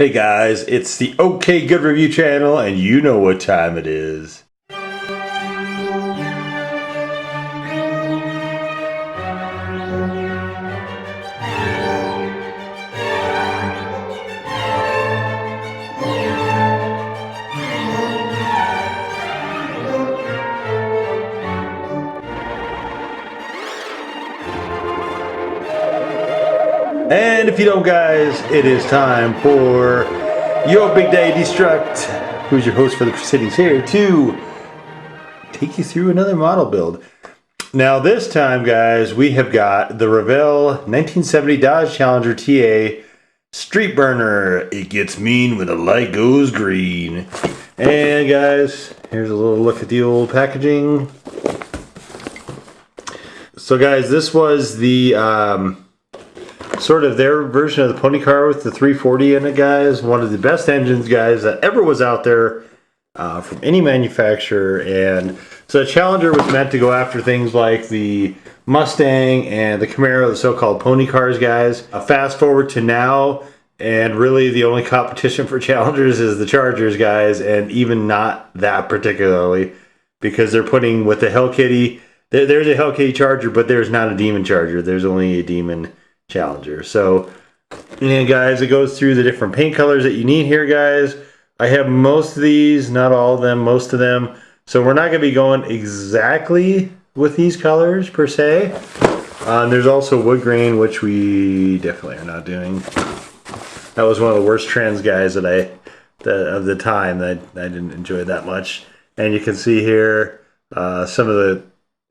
Hey guys, it's the OK Good Review channel, and you know what time it is. And if you don't, guys, it is time for your big Daddy D-Struct, who's your host for the proceedings here, to take you through another model build. Now this time, guys, we have got the Revell 1970 Dodge Challenger TA Street Burner. It gets mean when the light goes green. And guys, here's a little look at the old packaging. So guys, this was the sort of their version of the pony car with the 340 in it, guys. One of the best engines, guys, that ever was out there from any manufacturer. And so the Challenger was meant to go after things like the Mustang and the Camaro, the so-called pony cars, guys. Fast forward to now, and really the only competition for Challengers is the Chargers, guys, and even not that particularly, because they're putting with the Hell Kitty. There's a Hell Kitty Charger, but there's not a Demon Charger. There's only a Demon Challenger. So, and guys, it goes through the different paint colors that you need here, guys. I have most of these, not all of them, most of them. So we're not going to be going exactly with these colors per se. There's also wood grain, which we definitely are not doing. That was one of the worst trends, guys, of the time that I didn't enjoy that much. And you can see here some of the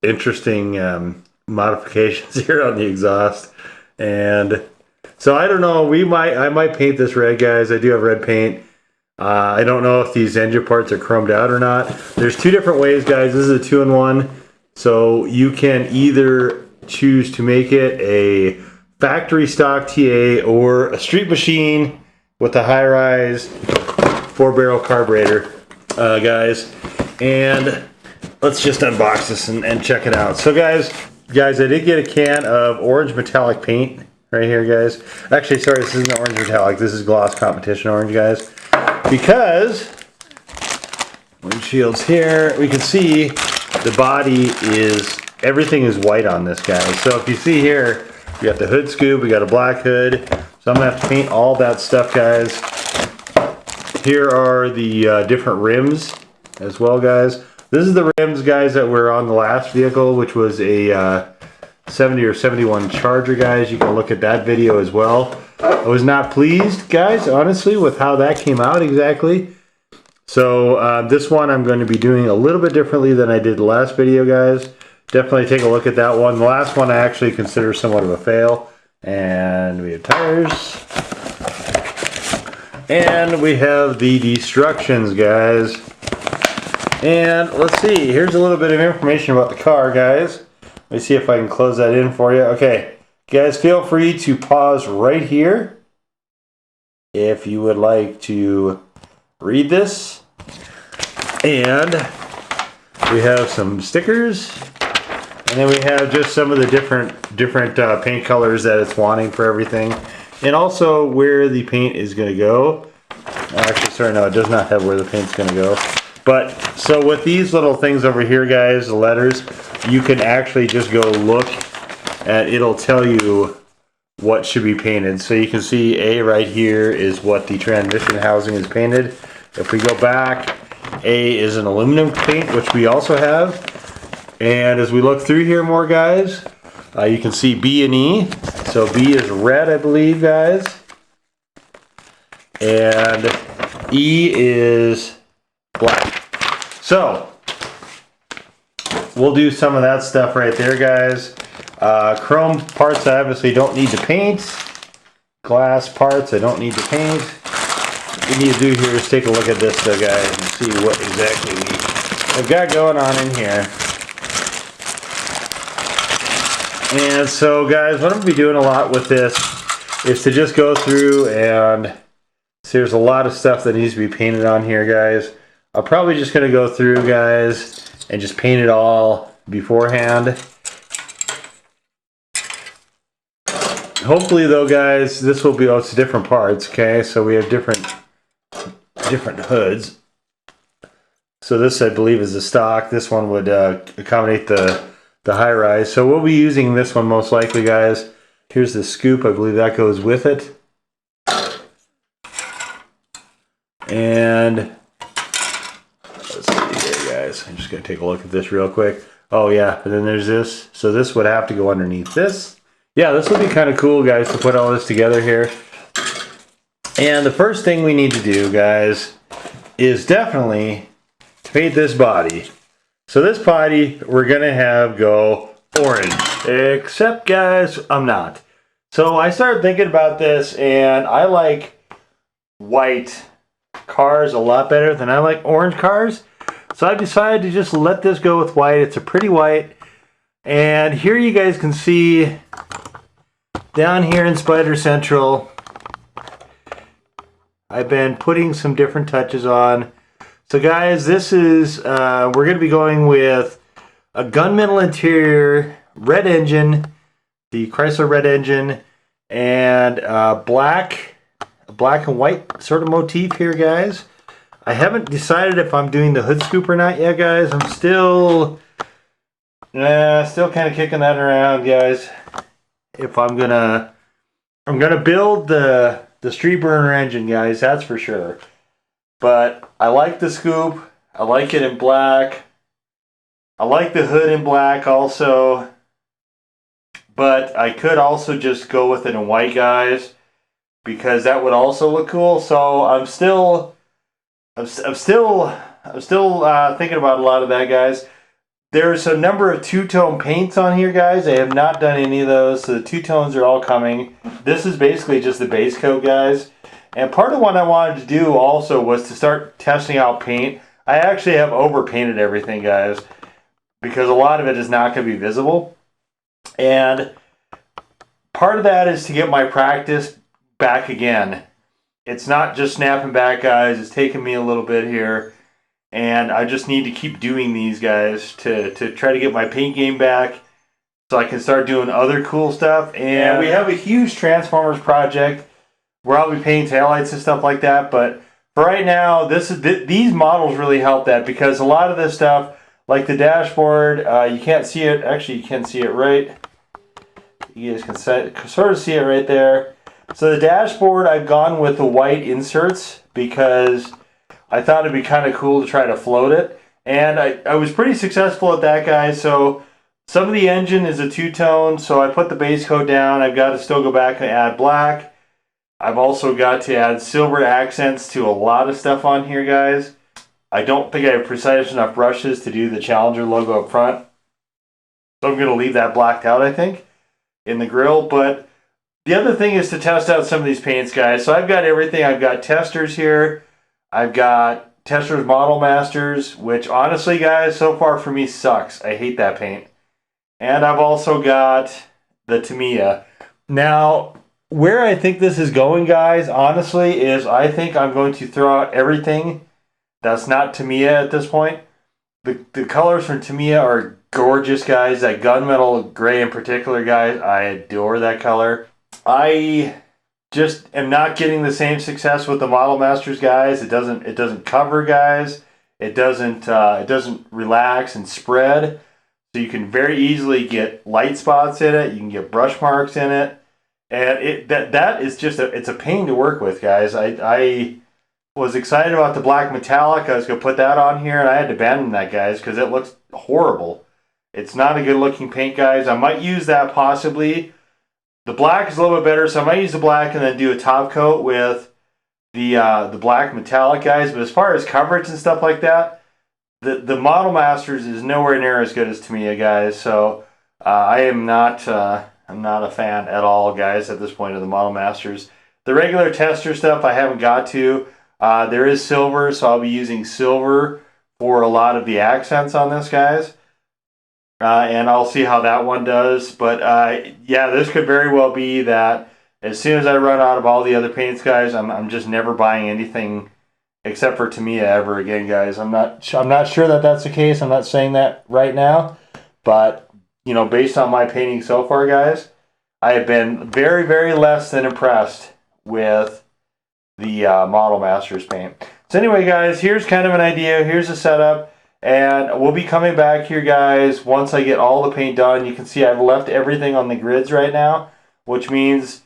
interesting modifications here on the exhaust. And so I don't know, I might paint this red, guys. I do have red paint. I don't know if these engine parts are chromed out or not. There's two different ways, guys. This is a 2-in-1. So you can either choose to make it a factory stock TA or a street machine with a high-rise 4-barrel carburetor, guys. And let's just unbox this and check it out. So guys, I did get a can of orange metallic paint right here, guys. Actually, sorry, this isn't orange metallic. This is gloss competition orange, guys. Because windshield's here, we can see the body is, everything is white on this, guys. So if you see here, we got the hood scoop, we got a black hood. So I'm gonna have to paint all that stuff, guys. Here are the different rims as well, guys. This is the rims, guys, that were on the last vehicle, which was a 70 or 71 Charger, guys. You can look at that video as well. I was not pleased, guys, honestly, with how that came out exactly. So this one I'm going to be doing a little bit differently than I did the last video, guys. Definitely take a look at that one. The last one I actually consider somewhat of a fail. And we have tires. And we have the destructions, guys. And let's see, here's a little bit of information about the car, guys. Let me see if I can close that in for you. Okay, guys, feel free to pause right here if you would like to read this. And we have some stickers, and then we have just some of the different paint colors that it's wanting for everything, and also where the paint is going to go. Actually, sorry, no, it does not have where the paint's going to go. But so with these little things over here, guys, the letters, you can actually just go look at, it'll tell you what should be painted. So you can see A right here is what the transmission housing is painted. If we go back, A is an aluminum paint, which we also have. And as we look through here more, guys, you can see B and E. So B is red, I believe, guys. And E is black. So we'll do some of that stuff right there, guys. Chrome parts I obviously don't need to paint. Glass parts I don't need to paint. What we need to do here is take a look at this, though, guys, and see what exactly we've got going on in here. And so, guys, what I'm going to be doing a lot with this is to just go through and see, there's a lot of stuff that needs to be painted on here, guys. I'm probably just going to go through, guys, and just paint it all beforehand. Hopefully though, guys, this will be also different parts, okay? So we have different hoods. So this, I believe, is the stock. This one would accommodate the high rise. So we'll be using this one most likely, guys. Here's the scoop. I believe that goes with it. And let's see here, guys. I'm just going to take a look at this real quick. Oh, yeah. And then there's this. So this would have to go underneath this. Yeah, this would be kind of cool, guys, to put all this together here. And the first thing we need to do, guys, is definitely paint this body. So this body, we're going to have go orange. Except, guys, I'm not. So I started thinking about this, and I like white cars a lot better than I like orange cars. So I decided to just let this go with white. It's a pretty white. And here you guys can see down here in Spider Central, I've been putting some different touches on. So guys, this is, we're going to be going with a gunmetal interior, red engine, the Chrysler red engine, and black and white sort of motif here, guys. I haven't decided if I'm doing the hood scoop or not yet, guys. I'm still kind of kicking that around, guys. If I'm gonna build the street burner engine, guys, that's for sure. But I like the scoop. I like it in black. I like the hood in black also. But I could also just go with it in white, guys, because that would also look cool. So I'm still thinking about a lot of that, guys. There's a number of two-tone paints on here, guys. I have not done any of those, so the two-tones are all coming. This is basically just the base coat, guys. And part of what I wanted to do also was to start testing out paint. I actually have overpainted everything, guys, because a lot of it is not going to be visible. And part of that is to get my practice back again. It's not just snapping back, guys. It's taking me a little bit here. And I just need to keep doing these, guys, to try to get my paint game back so I can start doing other cool stuff. And we have a huge Transformers project where I'll be painting taillights and stuff like that. But for right now, these models really help that, because a lot of this stuff, like the dashboard, you can't see it. Actually, you can see it right. You guys can sort of see it right there. So the dashboard, I've gone with the white inserts because I thought it'd be kind of cool to try to float it. And I was pretty successful at that, guys. So some of the engine is a two-tone, so I put the base coat down. I've got to still go back and add black. I've also got to add silver accents to a lot of stuff on here, guys. I don't think I have precise enough brushes to do the Challenger logo up front. So I'm going to leave that blacked out, I think, in the grill. But the other thing is to test out some of these paints, guys. So I've got everything. I've got testers here. I've got Testors Model Masters, which honestly, guys, so far for me sucks. I hate that paint. And I've also got the Tamiya. Now, where I think this is going, guys, honestly, is I think I'm going to throw out everything that's not Tamiya at this point. The colors from Tamiya are gorgeous, guys. That gunmetal gray in particular, guys, I adore that color. I just am not getting the same success with the Model Masters, guys. It doesn't cover, guys. It doesn't relax and spread. So you can very easily get light spots in it. You can get brush marks in it, and that is just it's a pain to work with, guys. I was excited about the black metallic. I was gonna put that on here, and I had to abandon that, guys, because it looks horrible. It's not a good looking paint, guys. I might use that possibly. The black is a little bit better, so I might use the black and then do a top coat with the black metallic, guys. But as far as coverage and stuff like that, the Model Masters is nowhere near as good as Tamiya, guys. So I'm not a fan at all, guys, at this point of the Model Masters. The regular tester stuff I haven't got to. There is silver, so I'll be using silver for a lot of the accents on this, guys. And I'll see how that one does. But yeah, this could very well be that as soon as I run out of all the other paints, guys, I'm just never buying anything except for Tamiya ever again, guys. I'm not sure that that's the case. I'm not saying that right now, but you know, based on my painting so far, guys, I have been very, very less than impressed with the Model Masters paint. So anyway, guys, here's kind of an idea. Here's the setup. And we'll be coming back here, guys, once I get all the paint done. You can see I've left everything on the grids right now, which means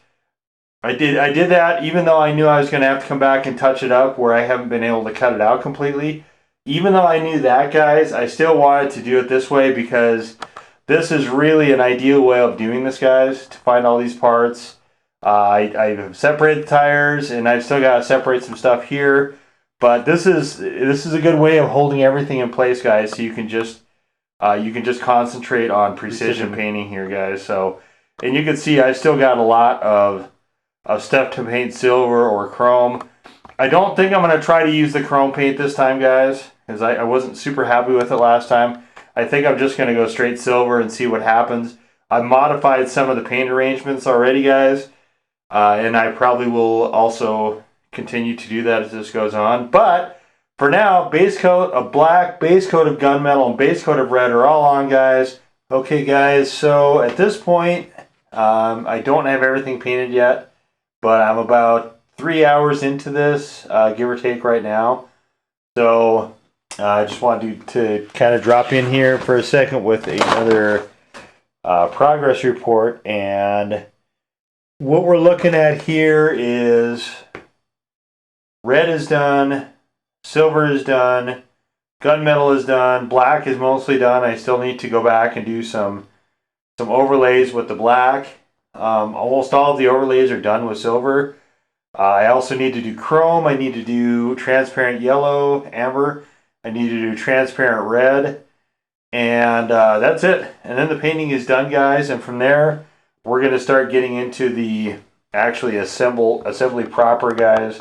I did that even though I knew I was going to have to come back and touch it up where I haven't been able to cut it out completely. Even though I knew that, guys, I still wanted to do it this way because this is really an ideal way of doing this, guys, to find all these parts. I've separated the tires, and I've still got to separate some stuff here. But this is a good way of holding everything in place, guys, so you can just concentrate on precision painting here, guys. So, and you can see I still got a lot of stuff to paint silver or chrome. I don't think I'm going to try to use the chrome paint this time, guys, because I wasn't super happy with it last time. I think I'm just going to go straight silver and see what happens. I've modified some of the paint arrangements already, guys, and I probably will also continue to do that as this goes on. But for now, base coat of black, base coat of gunmetal, and base coat of red are all on, guys. Okay, guys, so at this point, I don't have everything painted yet, but I'm about 3 hours into this, give or take right now. So I just wanted to kind of drop in here for a second with another progress report. And what we're looking at here is red is done, silver is done, gunmetal is done, black is mostly done. I still need to go back and do some overlays with the black. Almost all of the overlays are done with silver. I also need to do chrome. I need to do transparent yellow, amber. I need to do transparent red. And that's it. And then the painting is done, guys. And from there, we're going to start getting into the actually assembly proper, guys.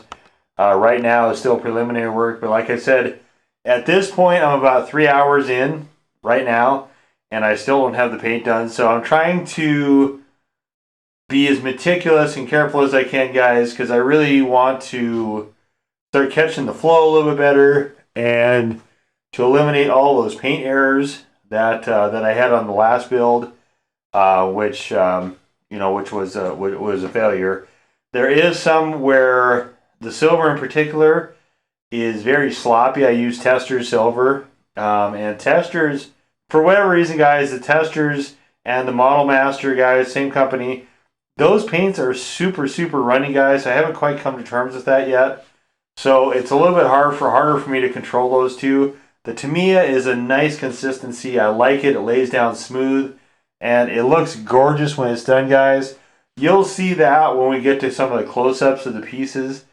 Right now is still preliminary work. But like I said, at this point, I'm about 3 hours in right now. And I still don't have the paint done. So I'm trying to be as meticulous and careful as I can, guys, because I really want to start catching the flow a little bit better and to eliminate all those paint errors that I had on the last build, which was a failure. There is some where the silver in particular is very sloppy. I use Testors silver, and Testors, for whatever reason, guys, the Testors and the Model Master, guys, same company. Those paints are super, super runny, guys. I haven't quite come to terms with that yet. So it's a little bit harder for me to control those two. The Tamiya is a nice consistency. I like it. It lays down smooth. And it looks gorgeous when it's done, guys. You'll see that when we get to some of the close-ups of the pieces.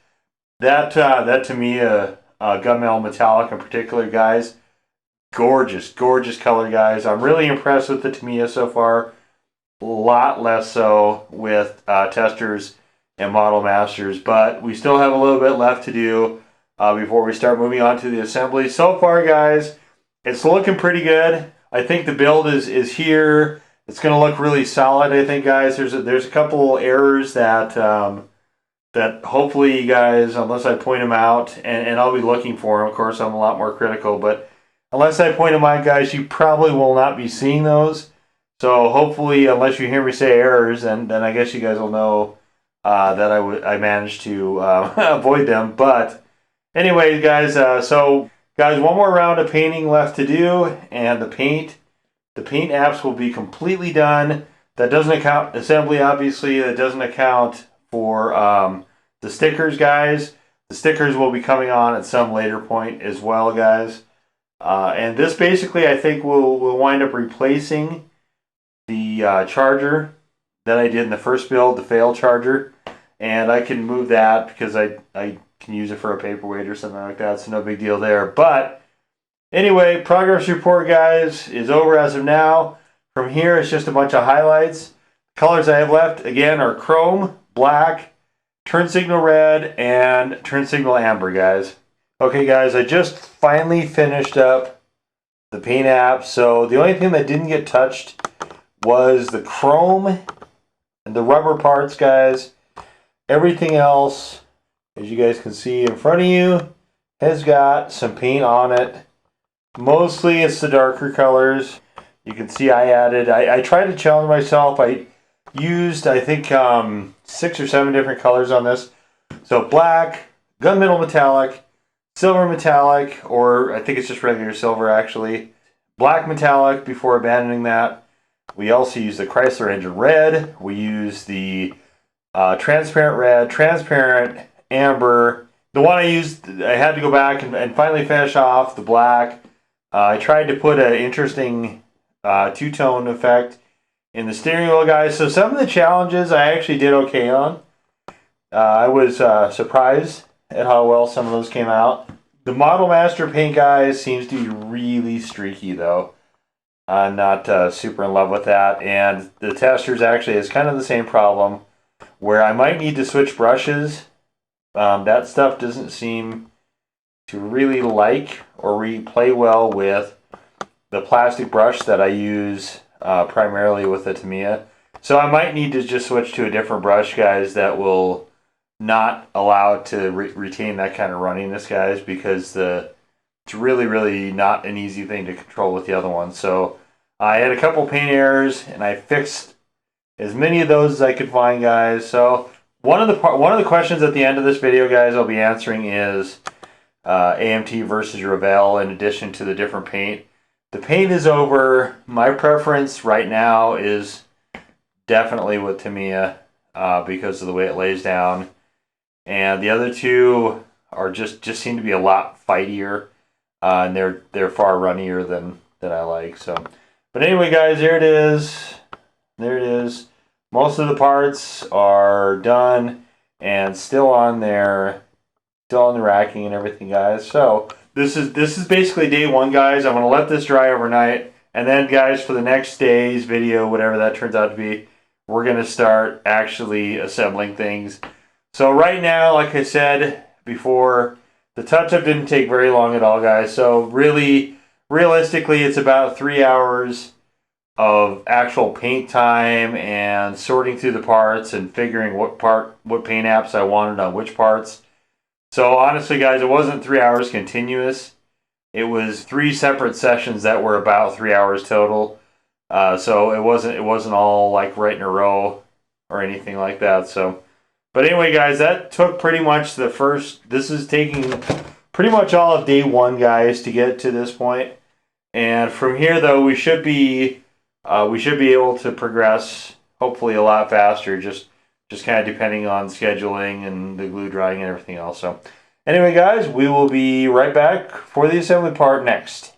That Tamiya gunmetal metallic in particular, guys. Gorgeous, gorgeous color, guys. I'm really impressed with the Tamiya so far. A lot less so with Testors and Model Masters, but we still have a little bit left to do before we start moving on to the assembly. So far, guys, it's looking pretty good. I think the build is here. It's going to look really solid, I think, guys. There's a couple errors that that hopefully you guys, unless I point them out, and I'll be looking for them. Of course, I'm a lot more critical, but unless I point them out, guys, you probably will not be seeing those. So hopefully, unless you hear me say errors, then I guess you guys will know that I managed to avoid them. But anyway, guys, guys, one more round of painting left to do, and the paint apps will be completely done. That doesn't account assembly, obviously. That doesn't account for the stickers, guys. The stickers will be coming on at some later point as well, guys. And this basically, I think, will wind up replacing the charger that I did in the first build, the fail charger. And I can move that because I can use it for a paperweight or something like that, so no big deal there. But anyway, progress report, guys, is over as of now. From here, it's just a bunch of highlights. Colors I have left, again, are chrome, black, turn signal red, and turn signal amber, guys. Okay, guys, I just finally finished up the paint app. So the only thing that didn't get touched was the chrome and the rubber parts, guys. Everything else, as you guys can see in front of you, has got some paint on it. Mostly it's the darker colors. You can see I tried to challenge myself. used, I think, 6 or 7 different colors on this. So black, gunmetal metallic, silver metallic, or I think it's just regular silver actually, black metallic before abandoning that. We also use the Chrysler engine red. We use the transparent red, transparent amber. The one I used, I had to go back and finally finish off the black. I tried to put an interesting two-tone effect in the steering wheel, guys. So some of the challenges I actually did okay on. I was surprised at how well some of those came out. The Model Master paint, guys, seems to be really streaky, though. I'm not super in love with that. And the Testers actually has kind of the same problem, where I might need to switch brushes. That stuff doesn't seem to really like or play well with the plastic brush that I use primarily with the Tamiya. So I might need to just switch to a different brush, guys, that will not allow it to retain that kind of runniness, guys, because it's really not an easy thing to control with the other one. So I had a couple paint errors, and I fixed as many of those as I could find, guys. So one of the questions at the end of this video, guys, I'll be answering is AMT versus Revell in addition to the different paint. The paint is over. My preference right now is definitely with Tamiya because of the way it lays down. And the other two are just seem to be a lot fightier, and they're far runnier than I like. So, but anyway, guys, there it is. There it is. Most of the parts are done and still on there, still on the racking and everything, guys. So this is basically day one, guys. I'm gonna let this dry overnight, and then, guys, for the next day's video, whatever that turns out to be, we're gonna start actually assembling things. So right now, like I said before, the touch-up didn't take very long at all, guys. So really, realistically, it's about 3 hours of actual paint time and sorting through the parts and figuring what paint apps I wanted on which parts. So honestly, guys, it wasn't 3 hours continuous. It was 3 separate sessions that were about 3 hours total. So it wasn't all like right in a row or anything like that. So. But anyway, guys, that took pretty much this is taking pretty much all of day one, guys, to get to this point. And from here, though, we should be able to progress hopefully a lot faster, just kind of depending on scheduling and the glue drying and everything else. So anyway, guys, we will be right back for the assembly part next.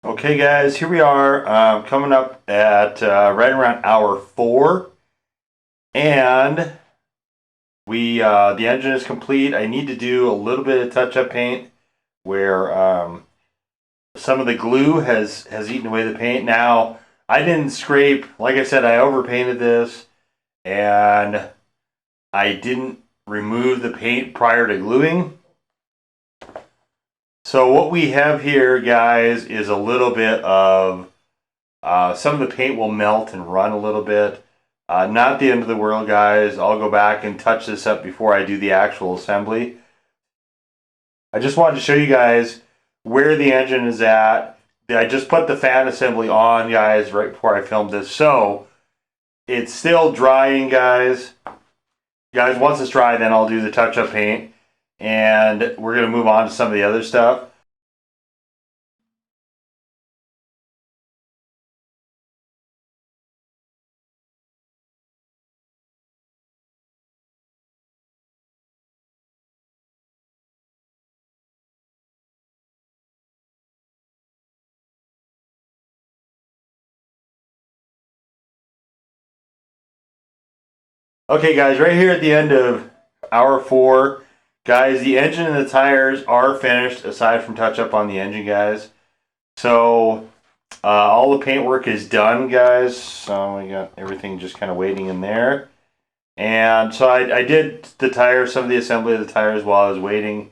Okay, guys, here we are, coming up at right around hour 4, and the engine is complete. I need to do a little bit of touch-up paint where some of the glue has eaten away the paint. Now, I didn't scrape, like I said, I overpainted this, and I didn't remove the paint prior to gluing. So what we have here, guys, is a little bit of, some of the paint will melt and run a little bit. Not the end of the world, guys. I'll go back and touch this up before I do the actual assembly. I just wanted to show you guys where the engine is at. I just put the fan assembly on, guys, right before I filmed this. So it's still drying, guys. Guys, once it's dry, then I'll do the touch-up paint. And we're going to move on to some of the other stuff. Okay guys, right here at the end of hour 4, guys, the engine and the tires are finished aside from touch up on the engine, guys. So all the paint work is done, guys. So we got everything just kind of waiting in there. And so I did the tires, some of the assembly of the tires while I was waiting.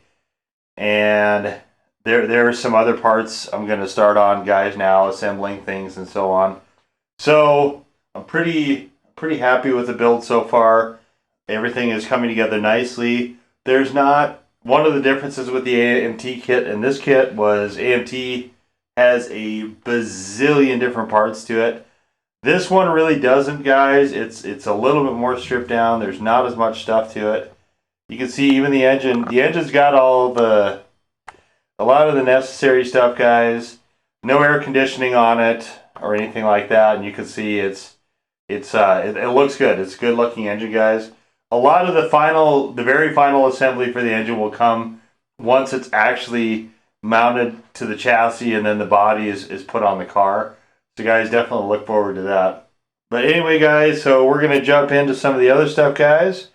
And there are some other parts I'm going to start on, guys, now, assembling things and so on. So I'm pretty happy with the build so far. Everything is coming together nicely. There's not, one of the differences with the AMT kit and this kit was AMT has a bazillion different parts to it. This one really doesn't, guys. It's a little bit more stripped down. There's not as much stuff to it. You can see even the engine. The engine's got a lot of the necessary stuff, guys. No air conditioning on it or anything like that, and you can see it looks good. It's a good looking engine, guys. A lot of the very final assembly for the engine will come once it's actually mounted to the chassis and then the body is put on the car. So guys, definitely look forward to that. But anyway, guys, so we're going to jump into some of the other stuff, guys.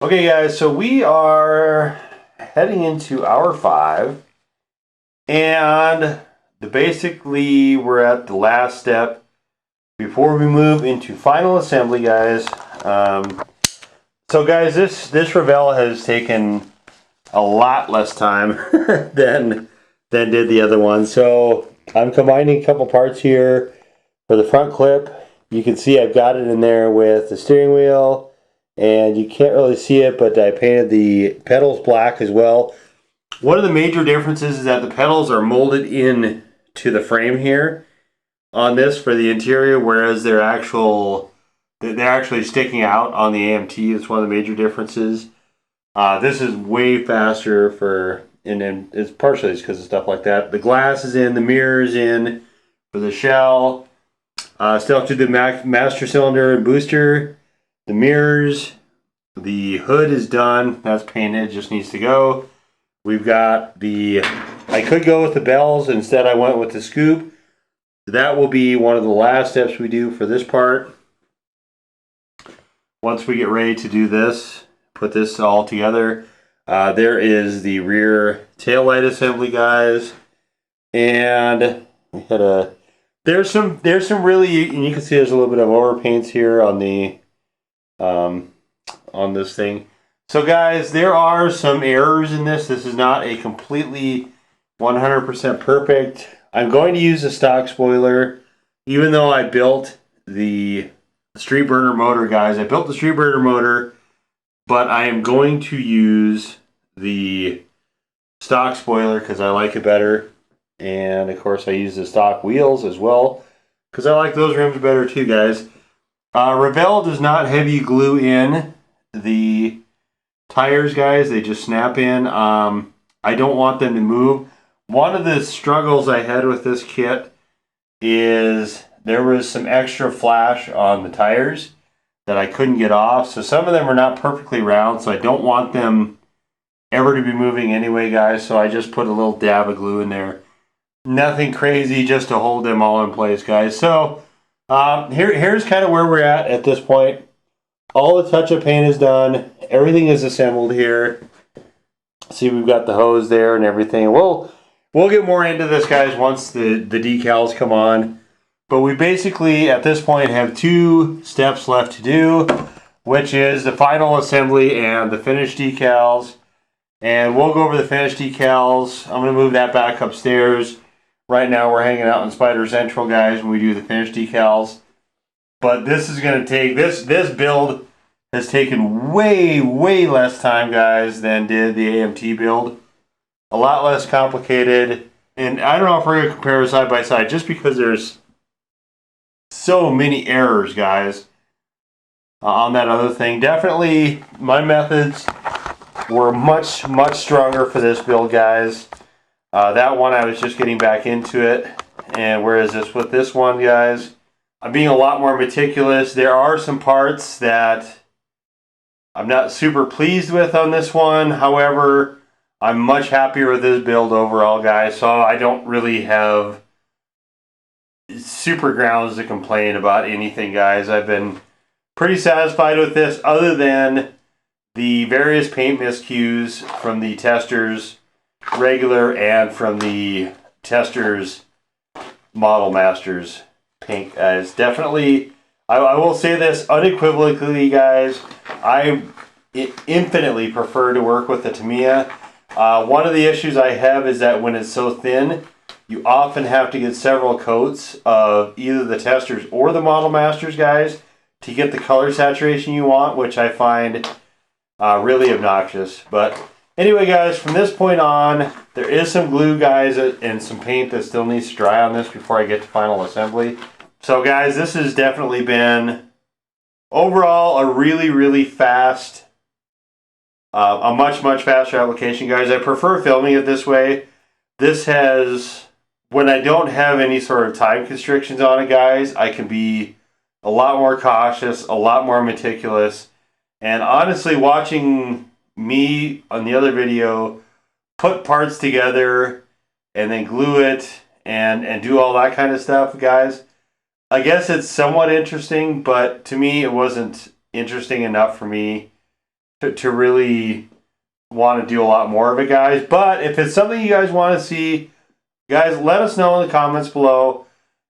Okay, guys, so we are heading into hour 5, and basically we're at the last step before we move into final assembly, guys. So guys, this Revell has taken a lot less time than did the other one. So I'm combining a couple parts here for the front clip. You can see I've got it in there with the steering wheel, and you can't really see it, but I painted the pedals black as well. One of the major differences is that the pedals are molded in to the frame here on this for the interior, whereas they're actually sticking out on the AMT. It's one of the major differences. This is way faster and then it's partially because of stuff like that. The glass is in, the mirror is in for the shell. Still have to do master cylinder and booster. The mirrors, the hood is done. That's painted, just needs to go. We've got I could go with the bells, instead I went with the scoop. That will be one of the last steps we do for this part. Once we get ready to do this, put this all together. There is the rear tail light assembly, guys. And we had there's some really, and you can see there's a little bit of overpaints here on the on this thing. So guys, there are some errors in this. This is not a completely 100% perfect. I'm going to use a stock spoiler, even though I built the street burner motor, guys. I built the street burner motor, but I am going to use the stock spoiler because I like it better. And of course I use the stock wheels as well because I like those rims better too, guys. Revell does not heavy glue in the tires, guys. They just snap in. I don't want them to move. One of the struggles I had with this kit is there was some extra flash on the tires that I couldn't get off. So some of them are not perfectly round, so I don't want them ever to be moving anyway, guys. So I just put a little dab of glue in there. Nothing crazy, just to hold them all in place, guys. So Here's kind of where we're at this point. All the touch-up paint is done. Everything is assembled here. See, we've got the hose there and everything. We'll get more into this, guys, once the decals come on. But we basically, at this point, have 2 steps left to do, which is the final assembly and the finished decals. And we'll go over the finished decals. I'm going to move that back upstairs. Right now, we're hanging out in Spider Central, guys, when we do the finished decals. But this is going to take, this build has taken way less time, guys, than did the AMT build. A lot less complicated. And I don't know if we're going to compare side by side, just because there's so many errors, guys, on that other thing. Definitely, my methods were much stronger for this build, guys. That one, I was just getting back into it. And whereas with this one, guys, I'm being a lot more meticulous. There are some parts that I'm not super pleased with on this one. However, I'm much happier with this build overall, guys. So I don't really have super grounds to complain about anything, guys. I've been pretty satisfied with this, other than the various paint miscues from the testers regular and from the testers Model Masters paint, guys. Definitely, I will say this unequivocally, guys, I infinitely prefer to work with the Tamiya. One of the issues I have is that when it's so thin, you often have to get several coats of either the testers or the Model Masters, guys, to get the color saturation you want, which I find really obnoxious. But anyway, guys, from this point on, there is some glue, guys, and some paint that still needs to dry on this before I get to final assembly. So, guys, this has definitely been, overall, a really fast, a much faster application, guys. I prefer filming it this way. This has, when I don't have any sort of time constrictions on it, guys, I can be a lot more cautious, a lot more meticulous. And honestly, watching me on the other video put parts together and then glue it and do all that kind of stuff, guys, I guess it's somewhat interesting, but to me it wasn't interesting enough for me to really want to do a lot more of it, guys. But if it's something you guys want to see, guys, let us know in the comments below,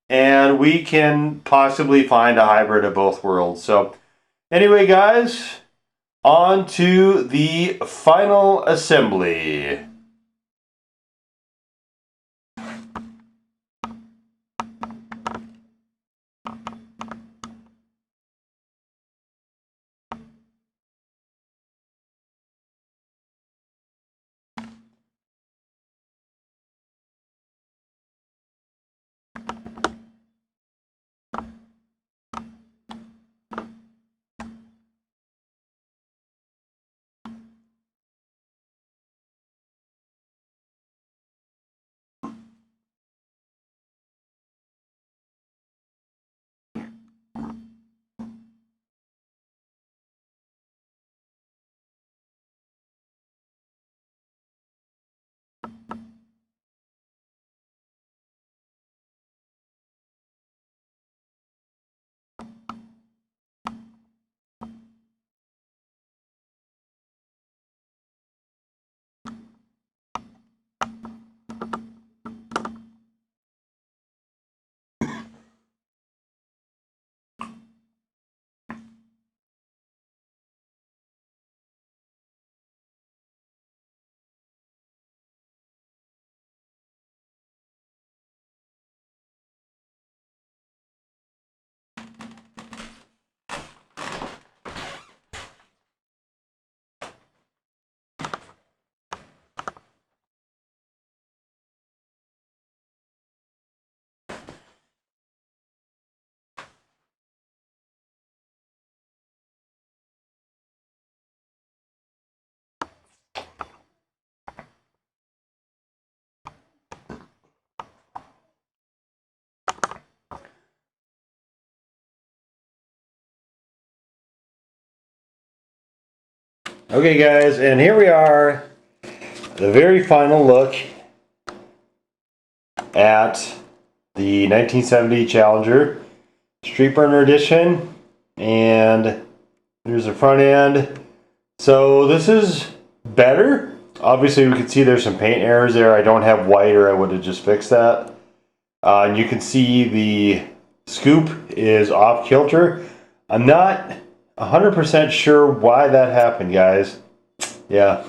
and we can possibly find a hybrid of both worlds. So anyway, guys, on to the final assembly. Okay, guys, and here we are, the very final look at the 1970 Challenger. Street Burner Edition, and there's the front end. So this is better. Obviously, we can see there's some paint errors there. I don't have white, or I would have just fixed that. And you can see the scoop is off kilter. I'm not 100% sure why that happened, guys. Yeah,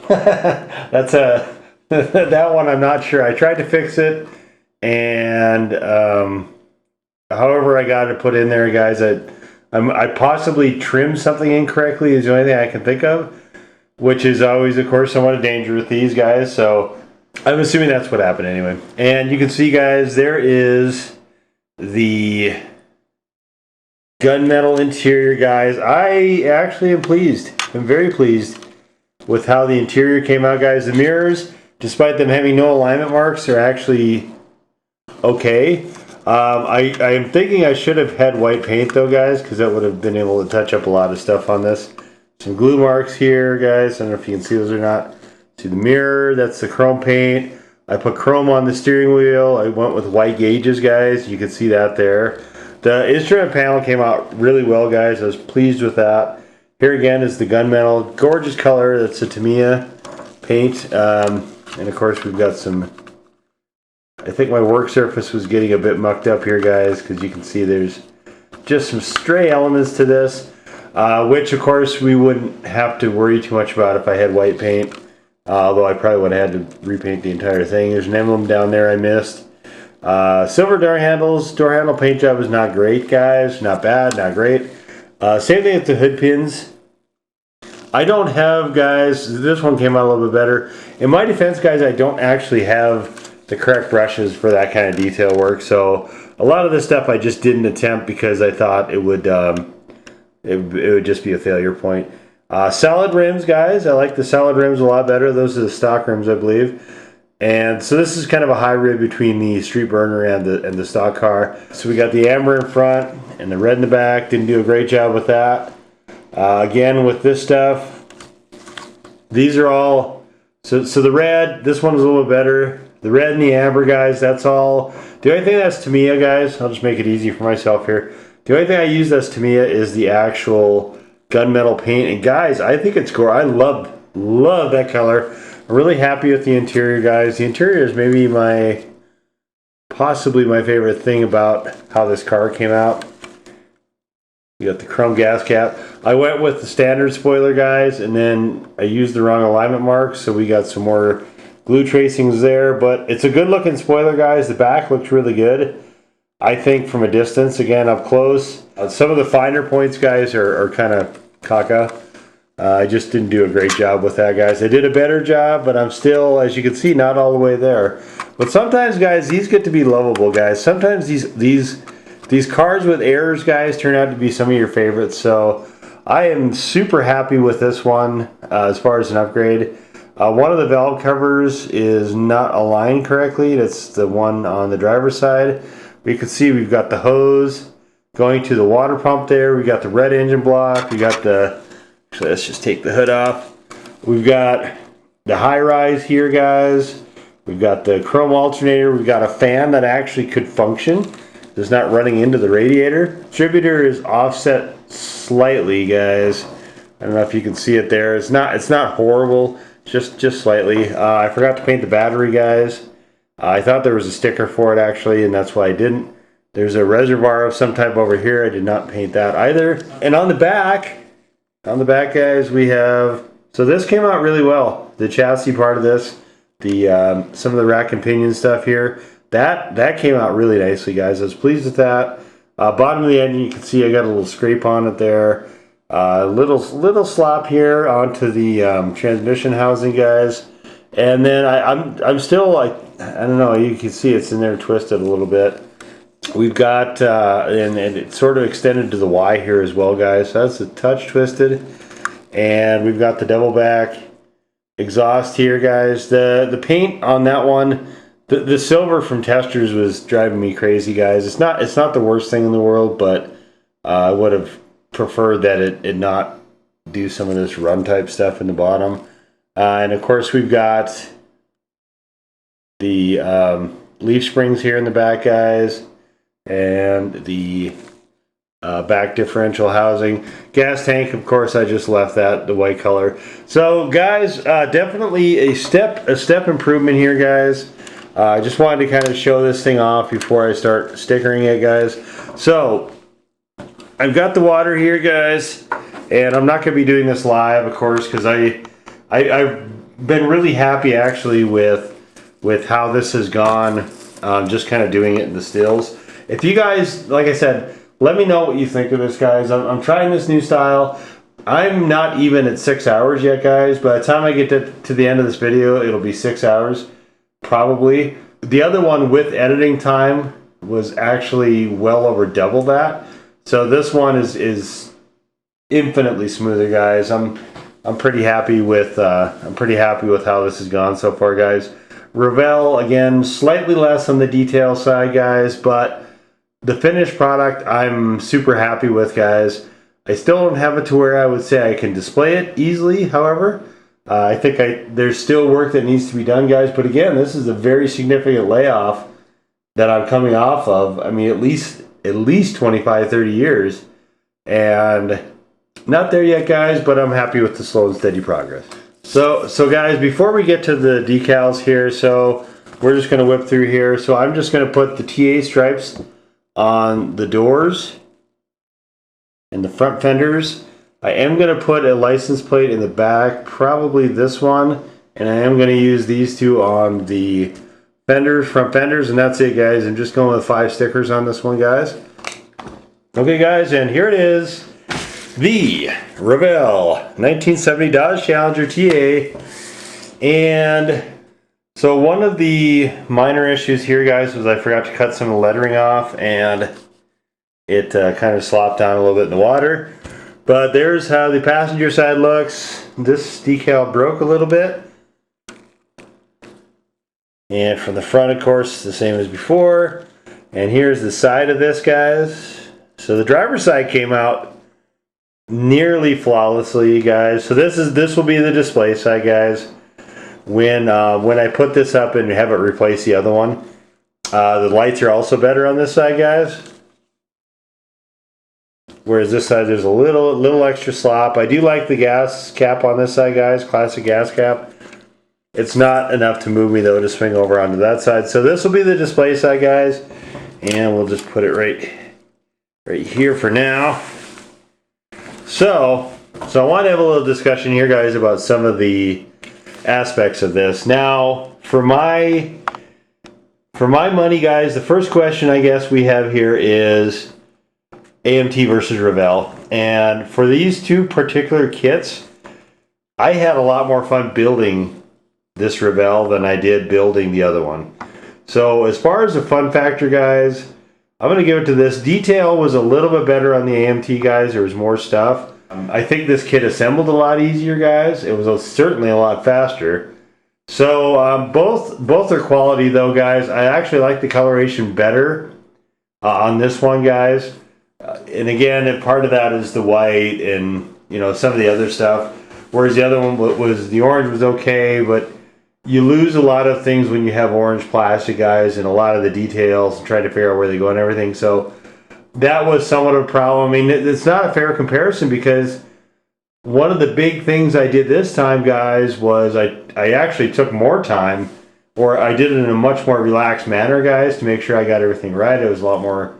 that's that one I'm not sure. I tried to fix it, and however I got it put in there, guys, I possibly trimmed something incorrectly is the only thing I can think of, which is always, of course, somewhat a danger with these guys. So I'm assuming that's what happened anyway. And you can see, guys, there is the gunmetal interior, guys. I actually am pleased. I'm very pleased with how the interior came out, guys. The mirrors, despite them having no alignment marks, are actually okay. I am thinking I should have had white paint though, guys, because that would have been able to touch up a lot of stuff on this. Some glue marks here, guys. I don't know if you can see those or not. See the mirror, that's the chrome paint. I put chrome on the steering wheel. I went with white gauges, guys. You can see that there. The instrument panel came out really well, guys. I was pleased with that. Here again is the gunmetal, gorgeous color. That's the Tamiya paint, and of course we've got some. I think my work surface was getting a bit mucked up here, guys, because you can see there's just some stray elements to this, which of course we wouldn't have to worry too much about if I had white paint. Although I probably would have had to repaint the entire thing. There's an emblem down there I missed. Silver door handles. Door handle paint job is not great, guys. Not bad, not great. Same thing with the hood pins. I don't have, guys, this one came out a little bit better. In my defense, guys, I don't actually have the correct brushes for that kind of detail work. So a lot of this stuff I just didn't attempt because I thought it would just be a failure point. Solid rims, guys. I like the solid rims a lot better. Those are the stock rims, I believe. And so this is kind of a hybrid between the Street Burner and the stock car. So we got the amber in front and the red in the back. Didn't do a great job with that. Again, with this stuff, these are all, so the red, this one is a little bit better. The red and the amber, guys, that's all. The only thing that's Tamiya, guys, I'll just make it easy for myself here. The only thing I use that's Tamiya is the actual gunmetal paint. And guys, I think it's gorgeous. I love that color. I'm really happy with the interior, guys. The interior is maybe possibly my favorite thing about how this car came out. You got the chrome gas cap. I went with the standard spoiler, guys, and then I used the wrong alignment marks, so we got some more glue tracings there. But it's a good looking spoiler, guys. The back looks really good, I think, from a distance. Again, up close, some of the finer points, guys, are kind of caca. I just didn't do a great job with that, guys. I did a better job, but I'm still, as you can see, not all the way there. But sometimes, guys, these get to be lovable, guys. Sometimes these cars with errors, guys, turn out to be some of your favorites. So I am super happy with this one as far as an upgrade. One of the valve covers is not aligned correctly. That's the one on the driver's side. You can see we've got the hose going to the water pump there. We got the red engine block. We got the, actually, let's just take the hood off. We've got the high rise here, guys. We've got the chrome alternator. We've got a fan that actually could function. It's not running into the radiator. Distributor is offset slightly, guys. I don't know if you can see it there. It's not horrible, just slightly. I forgot to paint the battery, guys. I thought there was a sticker for it actually, and that's why I didn't. There's a reservoir of some type over here. I did not paint that either. And on the back, guys, we have, so this came out really well. The chassis part of this, the some of the rack and pinion stuff here. That came out really nicely, guys. I was pleased with that. Bottom of the engine, you can see I got a little scrape on it there. Little slop here onto the transmission housing, guys. And then I'm still like, I don't know, you can see it's in there twisted a little bit. We've got and it's sort of extended to the Y here as well, guys. So that's a touch twisted. And we've got the double back exhaust here, guys. The paint on that one. The silver from Testers was driving me crazy, guys. It's not the worst thing in the world, but I would have preferred that it not do some of this run type stuff in the bottom. And of course we've got the leaf springs here in the back, guys, and the back differential housing. Gas tank, of course, I just left that the white color. So guys, definitely a step improvement here, guys. I just wanted to kind of show this thing off before I start stickering it, guys. So I've got the water here, guys, and I'm not going to be doing this live, of course, because I've been really happy actually with how this has gone. Just kind of doing it in the stills. If you guys, like I said, let me know what you think of this, guys. I'm trying this new style. I'm not even at 6 hours yet, guys. By the time I get to the end of this video, it'll be 6 hours. Probably. The other one with editing time was actually well over double that. So this one is infinitely smoother, guys. I'm pretty happy with how this has gone so far, guys. Revell, again, slightly less on the detail side, guys, but the finished product I'm super happy with, guys. I still don't have it to where I would say I can display it easily, however. I think there's still work that needs to be done, guys. But again, this is a very significant layoff that I'm coming off of. I mean, at least 25, 30 years. And not there yet, guys, but I'm happy with the slow and steady progress. So guys, before we get to the decals here, so we're just going to whip through here. So I'm just going to put the TA stripes on the doors and the front fenders. I am going to put a license plate in the back, probably this one, and I am going to use these two on the fenders, front fenders, and that's it, guys. I'm just going with 5 stickers on this one, guys. Okay, guys, and here it is, the Revell 1970 Dodge Challenger TA. And so one of the minor issues here, guys, was I forgot to cut some of the lettering off, and it kind of slopped down a little bit in the water. But there's how the passenger side looks. This decal broke a little bit. And from the front, of course, the same as before. And here's the side of this, guys. So the driver's side came out nearly flawlessly, guys. So this will be the display side, guys. When I put this up and have it replace the other one. The lights are also better on this side, guys. Whereas this side, there's a little extra slop. I do like the gas cap on this side, guys. Classic gas cap. It's not enough to move me, though, to swing over onto that side. So this will be the display side, guys. And we'll just put it right here for now. So I want to have a little discussion here, guys, about some of the aspects of this. Now, for my money, guys, the first question I guess we have here is AMT versus Revell. And for these two particular kits, I had a lot more fun building this Revell than I did building the other one. So as far as the fun factor, guys, I'm going to give it to this. Detail was a little bit better on the AMT, guys. There was more stuff. I think this kit assembled a lot easier, guys. It was certainly a lot faster. So both are quality, though, guys. I actually like the coloration better on this one, guys. And again, part of that is the white and, you know, some of the other stuff. Whereas the other one was, the orange was okay, but you lose a lot of things when you have orange plastic, guys, and a lot of the details and trying to figure out where they go and everything. So that was somewhat of a problem. I mean, it's not a fair comparison because one of the big things I did this time, guys, was I actually took more time, or I did it in a much more relaxed manner, guys, to make sure I got everything right. It was a lot more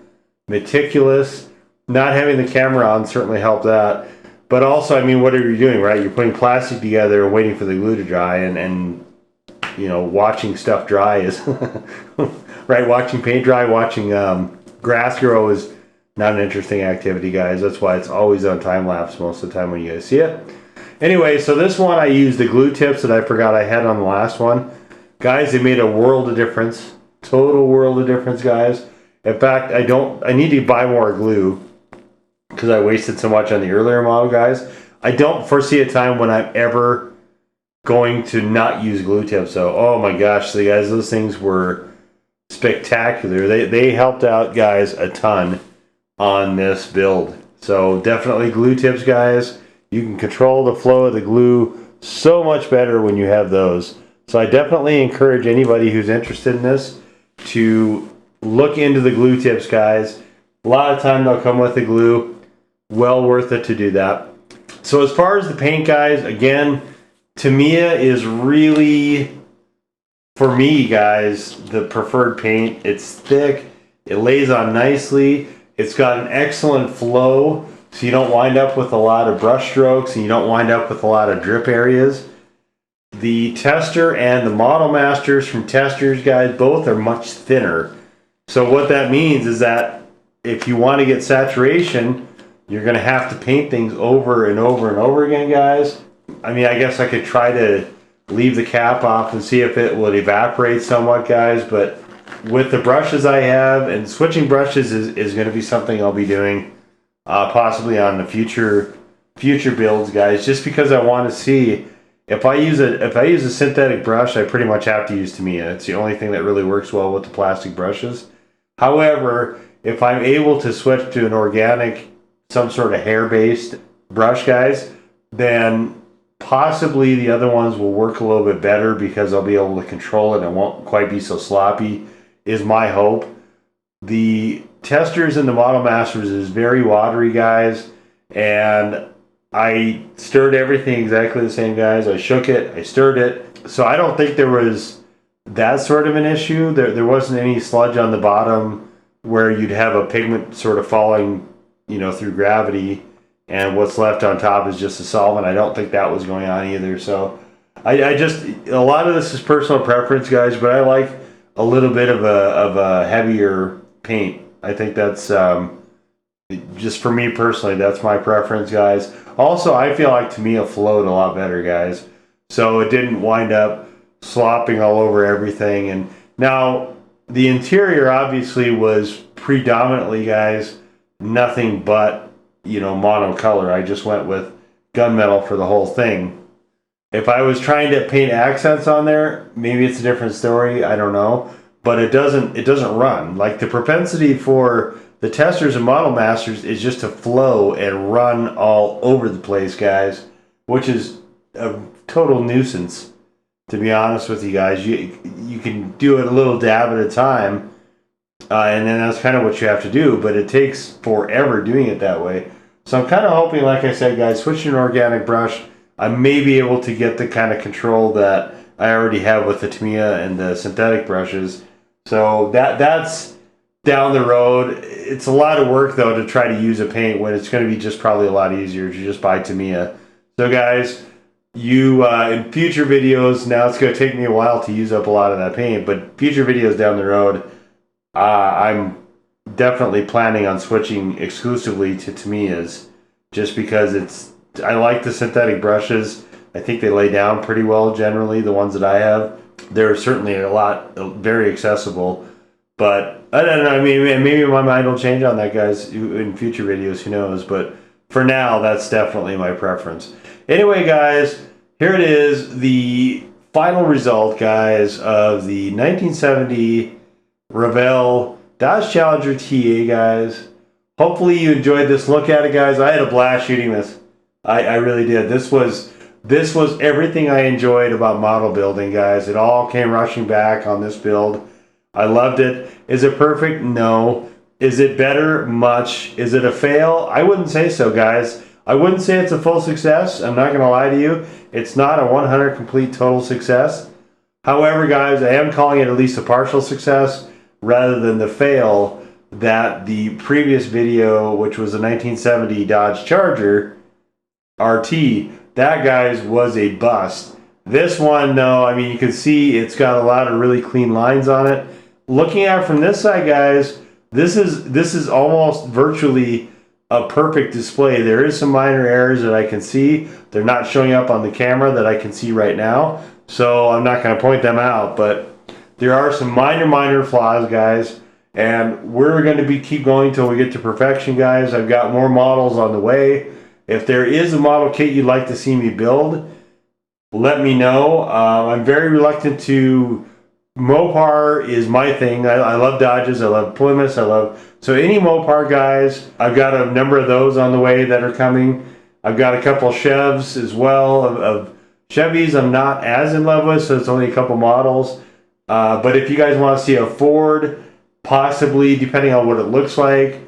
meticulous. Not having the camera on certainly helped that. But also, I mean, what are you doing, right? You're putting plastic together and waiting for the glue to dry, and you know, watching stuff dry is right. Watching paint dry, watching grass grow is not an interesting activity, guys. That's why it's always on time lapse most of the time when you guys see it. Anyway, so this one I used the glue tips that I forgot I had on the last one, guys. They made a world of difference, total world of difference, guys. In fact, I need to buy more glue because I wasted so much on the earlier model, guys. I don't foresee a time when I'm ever going to not use glue tips. So, oh my gosh, so guys, those things were spectacular. They helped out, guys, a ton on this build. So definitely glue tips, guys. You can control the flow of the glue so much better when you have those. So I definitely encourage anybody who's interested in this to look into the glue tips, guys. A lot of time they'll come with the glue. Well worth it to do that. So as far as the paint, guys, again, Tamiya is really, for me, guys, the preferred paint. It's thick. It lays on nicely. It's got an excellent flow, so you don't wind up with a lot of brush strokes and you don't wind up with a lot of drip areas. The Tester and the Model Masters from Testers, guys, both are much thinner. So what that means is that if you want to get saturation, you're going to have to paint things over and over and over again, guys. I mean, I guess I could try to leave the cap off and see if it would evaporate somewhat, guys, but with the brushes I have, and switching brushes is going to be something I'll be doing possibly on the future builds, guys, just because I want to see if I use a synthetic brush, I pretty much have to use Tamiya. It's the only thing that really works well with the plastic brushes. However, if I'm able to switch to an organic, some sort of hair-based brush, guys, then possibly the other ones will work a little bit better because I'll be able to control it and won't quite be so sloppy, is my hope. The Testers and the Model Masters is very watery, guys, and I stirred everything exactly the same, guys. I shook it, I stirred it, so I don't think there was that sort of an issue. There wasn't any sludge on the bottom where you'd have a pigment sort of falling, you know, through gravity, and what's left on top is just a solvent. I don't think that was going on either. So I just, a lot of this is personal preference, guys, but I like a little bit of a heavier paint. I think that's just for me personally, that's my preference, guys. Also, I feel like Tamiya flowed a lot better, guys, so it didn't wind up slopping all over everything. And now the interior obviously was predominantly, guys, nothing but, you know, monocolor. I just went with gunmetal for the whole thing. If I was trying to paint accents on there, maybe it's a different story, I don't know, but it doesn't run. Like, the propensity for the Testers and Model Masters is just to flow and run all over the place, guys, which is a total nuisance, to be honest with you guys. You can do it a little dab at a time, and then that's kind of what you have to do, but it takes forever doing it that way. So I'm kind of hoping, like I said, guys, switching an organic brush, I may be able to get the kind of control that I already have with the Tamiya and the synthetic brushes. So that's down the road. It's a lot of work, though, to try to use a paint when it's going to be just probably a lot easier to just buy Tamiya. So, guys, you in future videos, now it's going to take me a while to use up a lot of that paint, but future videos down the road, I'm definitely planning on switching exclusively to Tamiyas, just because I like the synthetic brushes. I think they lay down pretty well generally, the ones that I have. They're certainly very accessible, but I don't know, I mean, maybe my mind will change on that, guys, in future videos, who knows, but for now, that's definitely my preference. Anyway, guys, here it is, the final result, guys, of the 1970 Revell Dodge Challenger TA, guys. Hopefully you enjoyed this look at it, guys. I had a blast shooting this. I really did. This was everything I enjoyed about model building, guys. It all came rushing back on this build. I loved it. Is it perfect? No. Is it better? Much. Is it a fail? I wouldn't say so, guys. I wouldn't say it's a full success. I'm not going to lie to you. It's not a 100 complete total success. However, guys, I am calling it at least a partial success rather than the fail that the previous video, which was a 1970 Dodge Charger RT, that, guys, was a bust. This one, no, I mean, you can see it's got a lot of really clean lines on it. Looking at it from this side, guys, this is almost virtually a perfect display. There is some minor errors that I can see. They're not showing up on the camera that I can see right now, so I'm not going to point them out, but there are some minor flaws, guys, and we're going to keep going till we get to perfection, guys. I've got more models on the way. If there is a model kit you'd like to see me build, let me know. I'm very reluctant to... Mopar is my thing. I love Dodges. I love Plymouths. So any Mopar, guys, I've got a number of those on the way that are coming. I've got a couple Chevs as well. Of Chevys I'm not as in love with, so it's only a couple models. But if you guys want to see a Ford, possibly, depending on what it looks like,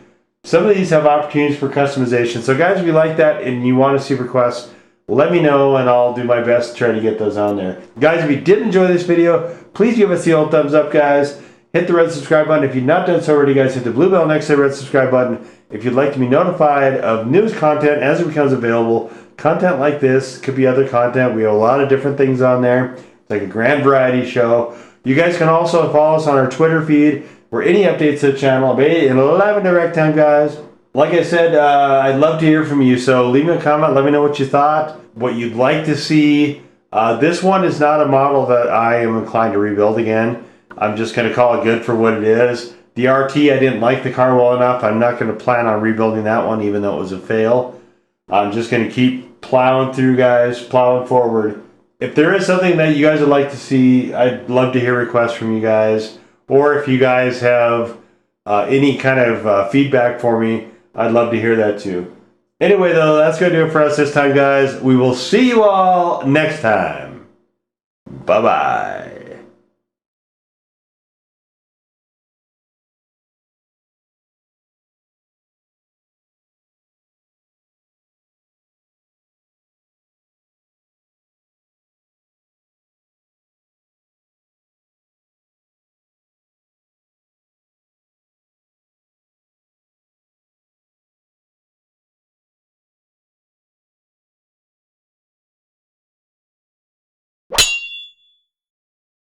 some of these have opportunities for customization. So guys, if you like that and you want to see requests, let me know and I'll do my best to try to get those on there. Guys, if you did enjoy this video, please give us the old thumbs up, guys. Hit the red subscribe button. If you've not done so already, guys, hit the blue bell next to the red subscribe button. If you'd like to be notified of news content as it becomes available, content like this, could be other content. We have a lot of different things on there. It's like a grand variety show. You guys can also follow us on our Twitter feed for any updates to the channel. I'll be in 11 direct time, guys. Like I said, I'd love to hear from you. So leave me a comment. Let me know what you thought, what you'd like to see. This one is not a model that I am inclined to rebuild again. I'm just going to call it good for what it is. The RT, I didn't like the car well enough. I'm not going to plan on rebuilding that one, even though it was a fail. I'm just going to keep plowing through, guys, plowing forward. If there is something that you guys would like to see, I'd love to hear requests from you guys. Or if you guys have any kind of feedback for me, I'd love to hear that too. Anyway, though, that's going to do it for us this time, guys. We will see you all next time. Bye-bye.